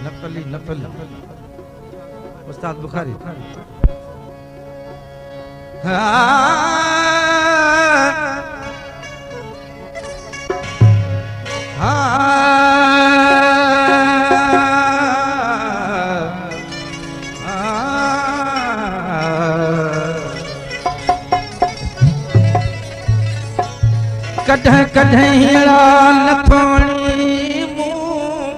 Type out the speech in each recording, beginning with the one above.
नपली नपली उस्ताद बुखारी कढ़ कढ़ेड़ा नथोणी मुंह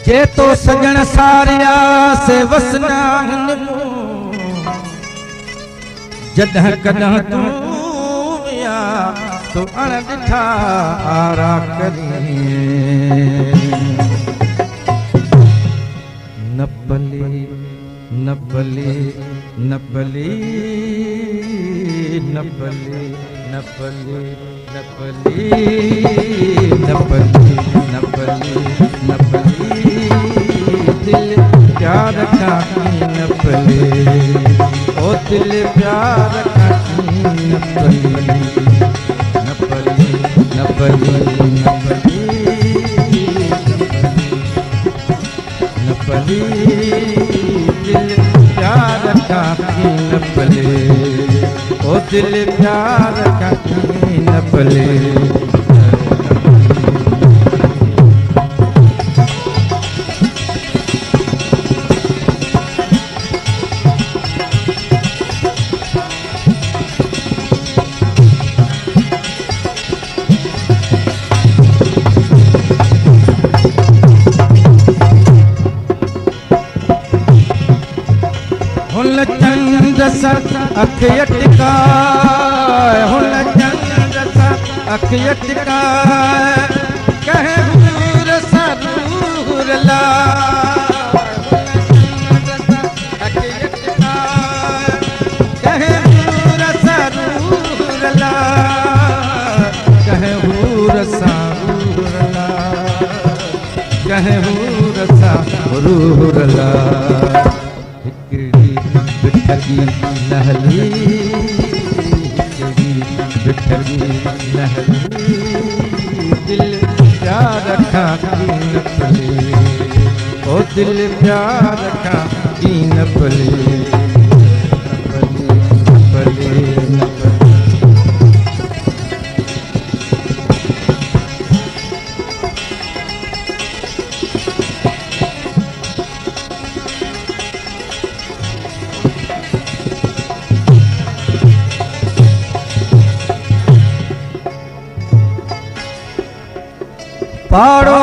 जे तो सजण सारिया से वसना जॾहिं कॾहिं तू या तो अण ॾिठा आरा करी नपली नपली नपली नपली नपली नपली नपली नपली नपली दिल प्यार का नपली ओ दिल प्यार का नपली नपली नपली नपली नपली दिल प्यार का नपली ओ दिल प्यार का नपली अख टिकाए हुन चंद सा अख टिकाए कहे हुर सरूर ला अख टिकाए कहे हुर सरूर ला कहे हुर सरूर ला कहे हुर सरूर ला बिठगी नहली बिठगी नहली दिल प्यार का नपली ओ दिल प्यार का नपली नपली नपली पाड़ो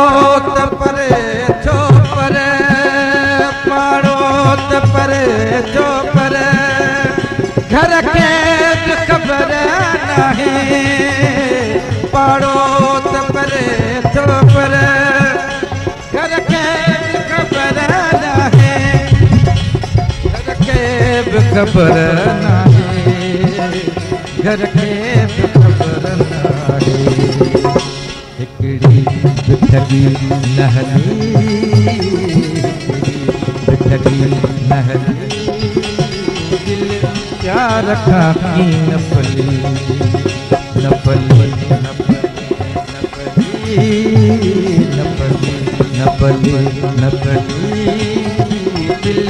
त परे जो परे पाड़ो त परे जो परे घर के खबर नहीं पाड़ो त परे जो परे घर के खबर नहीं घर के खबर नहीं घर के खबर नहीं बिठगी नहली बिठगी नहली दिल प्यार का नपली नपली नपली नपली नपली नपली दिल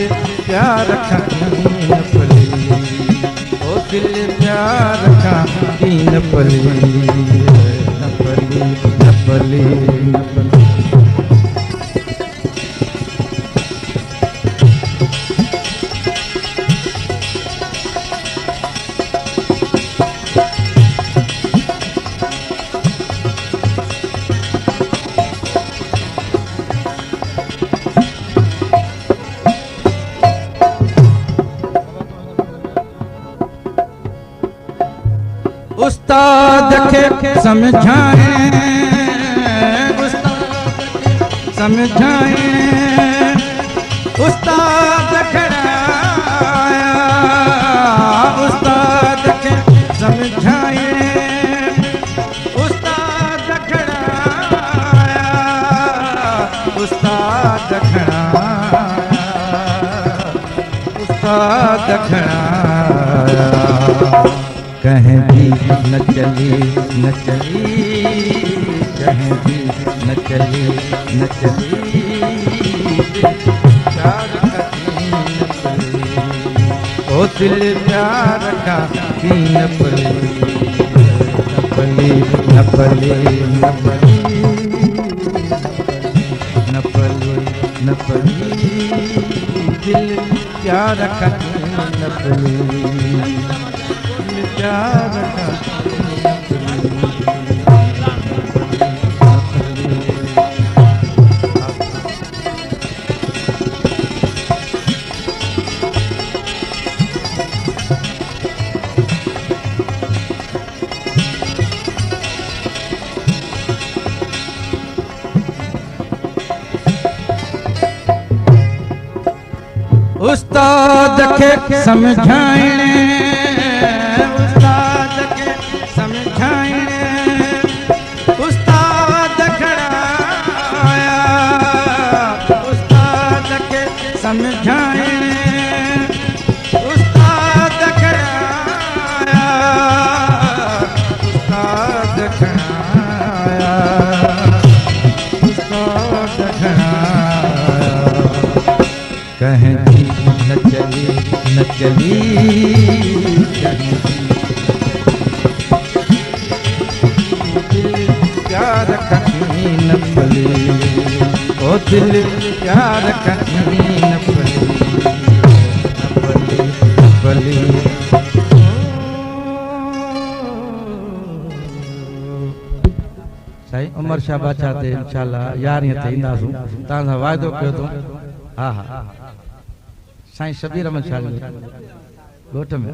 प्यार का नपली ओ दिल प्यार का नपली नपली नपली नपली उस्ताद के समझाए समझाए उस्ताद खड़ाया उस्ताद के समझाए उस्ताद खड़ाया उस्ताद खड़ाया उस्ताद खड़ाया कहीं भी न चली कहीं भी न चली न चली प्यार का न पली ओ दिल प्यार का न पली न पली न पली न पली न पली न पली दिल प्यार का न पली दिल प्यार का उस्ताद के समझाइणे उस्ताद के समझाइणे उस्ताद खड़ाया उस्ताद के समझाइणे उस्ताद खड़ाया उस्ताद खड़ाया उस्ताद खड़ाया कहीं न चली न चली दिल प्यार कहीं न पली ओ दिल प्यार कहीं न पली न पली न पली साईं उमर शाह बादशाह ते इंशाअल्लाह 11 ते ईंदासूं तव्हां सां वाइदो कयो तो हा हा साईं शबीर अहमद शाह ॻोठ में